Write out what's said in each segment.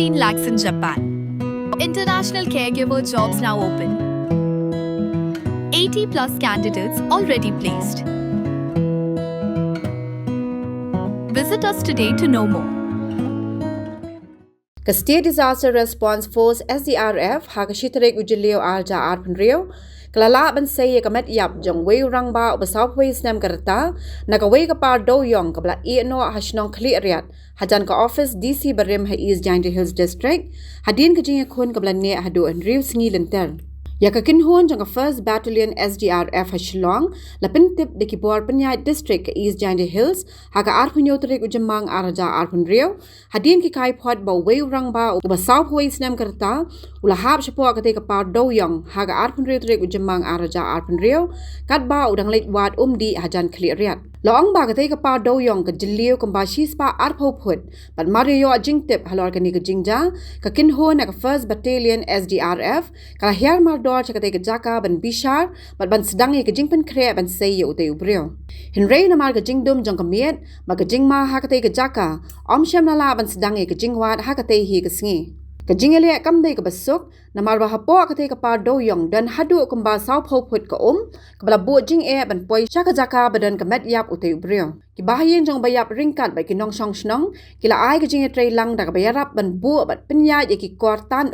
15 lakhs in Japan. International caregiver jobs now open. 80 plus candidates already placed. Visit us today to know more. The State Disaster Response Force SDRF Hakashitrek Ujilio Arja Hynriew Klala ban say ka Metïap jong way rang ba ubasaw ways nam karta nakaway ka par Dewïong kabla no Hashnong Khliehriat hajan ka office DC Barim ha East Jingïakhun district hadin ka Jingïakhun kabla ne hadu Hynriew Sngi lenter Yakakinhon jong ka 1st Battalion SDRF ha Shillong lapintip de kibor Panyai district ka East Jingïakhun haga Hynriew trek ujamang Arja Hynriew hadin ki kai phot ba way rang ba ubasaw ways nam karta ulahap sipo ka te ka par Dewïong haga Hynriew trek ujamang Arja Hynriew kat ba udang leit wat di hajan Khliehriat Loong ba ka te ka par Dewïong ka jiliw kamba shispa arpo phut but Mario jingtip halor ka ni ka jingja ka kinhon na ka 1st Battalion SDRF ka hiar mardor cha ka te ka jaka ban bishar but ban sedang ka jingpen kre ban say u te Briew Hynriew na mar ka jingdum jong ka miet ma ka jingma ha ka te ka jaka shem na la ban sedang ka jingwat ha ka te hi ka sngi ka jingele kam dei ka basuk na mar ba hapo ka te ka par Dewïong dan hadu kamba saw pho phut ka ka bala bu jing ban poi chaka jaka badan ka Metïap u te Briew ki bahayen jong bayap ringkat ba ki nong song snong kila ai ka jing trei lang da ka bayarap ban bu bat pinya ya ki kortan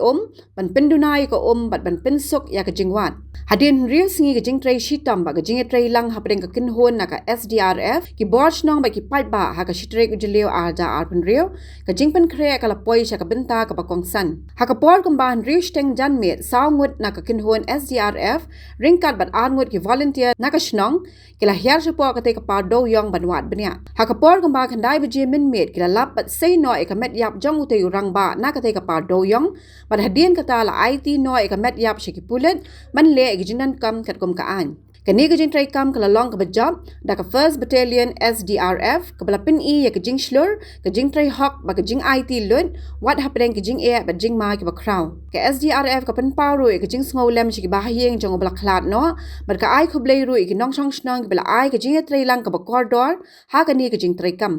ban pendunai ka bat ban pinsuk ya ka jingwat hadin Hynriew sngi ka jing trei shitam ba ka jing trei lang hapring ka kinhon na ka SDRF ki borch nong ba ki pat ba ha ka shitre ku jiliw Arja Hynriew ka jingpen kre ka la poi sha ka benta ka bakong san ha ka por kamba Hynriew steng jan met saw ngut na ka kinhon SDRF ringkat bat ngut ki volunteer na ka snong kila hiar sha po ka te ka par Dewïong ban wat benya ha ka por kamba khandai ba je min met kila lap bat sei no e ka Metïap jong u te rang ba na ka te ka par Dewïong bat hadin ka ta la IT no e ka Metïap shi ki pulet man le gi jinan kam kat kom kaan kani ka jing trai kam kala long ka job da ka 1st Battalion SDRF ka bala pin ya ka jing slur ka jing trai hok ba ka jing IT lut wat hapeng ka jing ba jing ma ki ba kraw ka SDRF ka pen pawru ka jing ngolem shi ki bahiyeng jong bala khlat no bar ka ai khoblei ru ki nong song snong ki bala ai ka jing trai lang ka ba corridor ha ka ni ka jing trai kam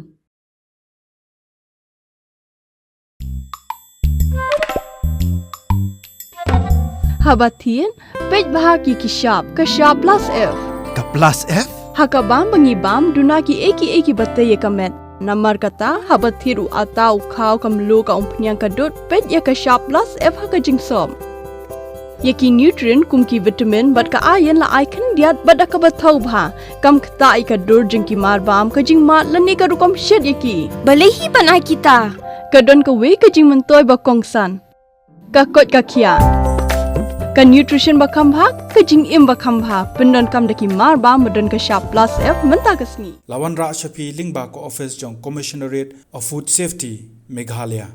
Habatin, pej bahagi ki sharp plus F. Ka plus F? Hakabam bangibam dunaki eki batay kamet. Namar kata habathiru atau kau kamlu ka umpnyang kadut pej ya ka sharp plus F haka jingsom. Yaki nutrient kum ki vitamin bat ka ayan la icon diat bat ka bathau bha kam kta ka dur jing ki marbam ka jing mat lani ka rukom shed yaki. Balehi panai kita. Kadon ka we ka jing mentoy ba kongsan. Ka kot ka kia. Ka nutrition bakam bha ka jing im bakam bha pendon kam daki mar ba modon ka sharp plus F menta ka sngi Lawan ra shapi lingba ko office jong commissionerate of food safety Meghalaya